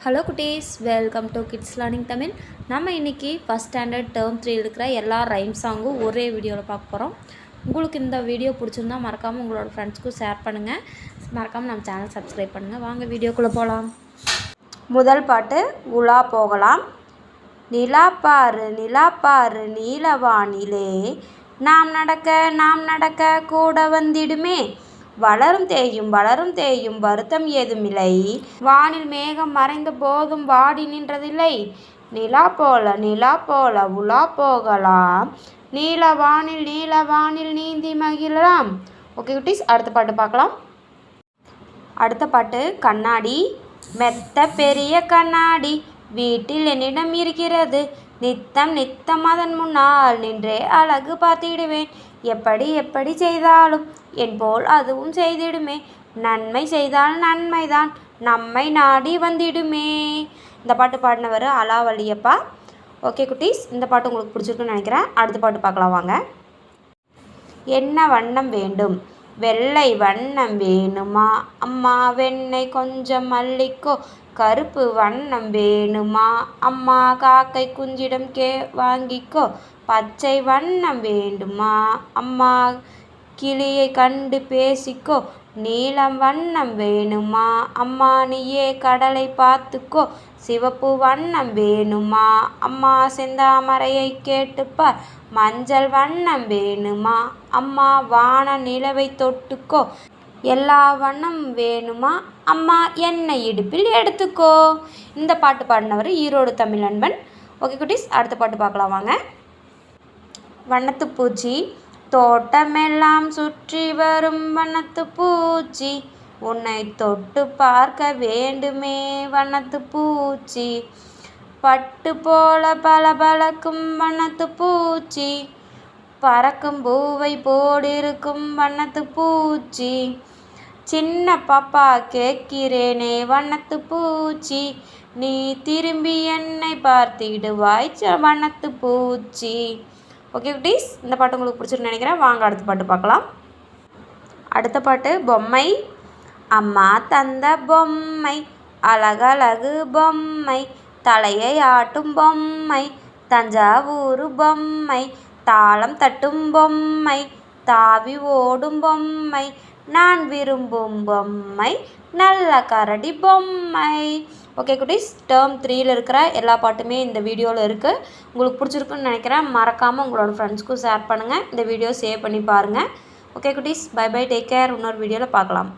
Hello குட்டீஸ், welcome to kids learning Tamil. நம்ம இன்றைக்கி ஃபஸ்ட் ஸ்டாண்டர்ட் டேர்ம் 3 இருக்கிற எல்லா ரைம் சாங்கும் ஒரே வீடியோவில் பார்க்க போகிறோம். உங்களுக்கு இந்த வீடியோ பிடிச்சிருந்தா மறக்காமல் உங்களோட ஃப்ரெண்ட்ஸ்க்கும் ஷேர் பண்ணுங்கள். மறக்காமல் நம்ம சேனல் சப்ஸ்கிரைப் பண்ணுங்கள். வாங்க வீடியோக்குள்ளே போகலாம். முதல் பாட்டு உலா போகலாம். நிலாப்பாரு நிலாப்பாரு நீலவானிலே நாம் நடக்க கூட வந்திடுமே. வளரும் தேயும் வருத்தம் ஏதுமில்லை. வானில் மேகம் மறைந்த போதும் வாடி நின்றதில்லை. நிலா போல உலா போகலாம். நீலவானில் நீந்தி மகிழலாம். ஓகே குட்டீஸ், அடுத்த பாட்டு பார்க்கலாம். அடுத்த பாட்டு கண்ணாடி. மெத்த பெரிய கண்ணாடி வீட்டில் என்னிடம் இருக்கிறது. நித்தம் அதன் முன்னால் நின்றே அழகு பார்த்திடுவேன். எப்படி செய்தாலும் என் போல் அதுவும் செய்திடுமே. நன்மை செய்தால் நன்மைதான் நம்மை நாடி வந்திடுமே. இந்த பாட்டு பாடினவர் அலாவலியப்பா. ஓகே குட்டீஸ், இந்த பாட்டு உங்களுக்கு பிடிச்சிருக்குன்னு நினைக்கிறேன். அடுத்த பாட்டு பார்க்கலாம் வாங்க. என்ன வண்ணம் வேண்டும்? வெள்ளை வண்ணம் வேணுமா அம்மா? வெண்ணெய் கொஞ்சம் மல்லிக்கோ. கருப்பு வண்ணம் வேணுமா அம்மா? காக்கை குஞ்சிடம் வாங்கிக்கோ. பச்சை வண்ணம் வேண்டுமா அம்மா? கிளியை கண்டு பேசிக்கோ. நீலம் வண்ணம் வேணுமா அம்மா? நீயே கடலை பார்த்துக்கோ. சிவப்பு வண்ணம் வேணுமா அம்மா? செந்தாமரையை கேட்டுப்பார். மஞ்சள் வண்ணம் வேணுமா அம்மா? வான நிலவை தொட்டுக்கோ. எல்லா வண்ணம் வேணுமா அம்மா? என்னை இடுப்பில் எடுத்துக்கோ. இந்த பாட்டு பாடினவர் ஈரோடு தமிழன்பன். ஓகே குட்டீஸ், அடுத்த பாட்டு பார்க்கலாம் வாங்க. வண்ணத்து பூச்சி. தோட்டமெல்லாம் சுற்றி வரும் வண்ணத்து பூச்சி. உன்னை தொட்டு பார்க்க வேண்டுமே வண்ணத்து பூச்சி. பட்டு போல பளபளக்கும் வண்ணத்து பூச்சி. பறக்கும் பூவை போடிருக்கும் வண்ணத்து பூச்சி. சின்ன பாப்பா கேட்கிறேனே வண்ணத்து பூச்சி. நீ திரும்பி என்னை பார்த்திடுவாய் வண்ணத்து பூச்சி. ஓகே குட்டீஸ், இந்த பாட்டு உங்களுக்கு பிடிச்சிருன்னு நினைக்கிறேன். வாங்க அடுத்த பாட்டு பார்க்கலாம். அடுத்த பாட்டு பொம்மை. அம்மா தந்த பொம்மை அழகழகு பொம்மை. தலையை ஆட்டும் பொம்மை தஞ்சாவூர் பொம்மை. தாளம் தட்டும் பொம்மை தாவி ஓடும் பொம்மை. நான் விரும்பும் பொம்மை நல்ல கரடி பொம்மை. ஓகே குட்டீஸ், டேர்ம் 3 இருக்கிற எல்லா பாட்டுமே இந்த வீடியோவில் இருக்குது. உங்களுக்கு பிடிச்சிருக்குன்னு நினைக்கிறேன். மறக்காமல் உங்களோட ஃப்ரெண்ட்ஸ்க்கும் ஷேர் பண்ணுங்கள். இந்த வீடியோ சேவ் பண்ணி பாருங்கள். ஓகே குட்டீஸ், பை பை, டேக் கேர். இன்னொரு வீடியோவில் பார்க்கலாம்.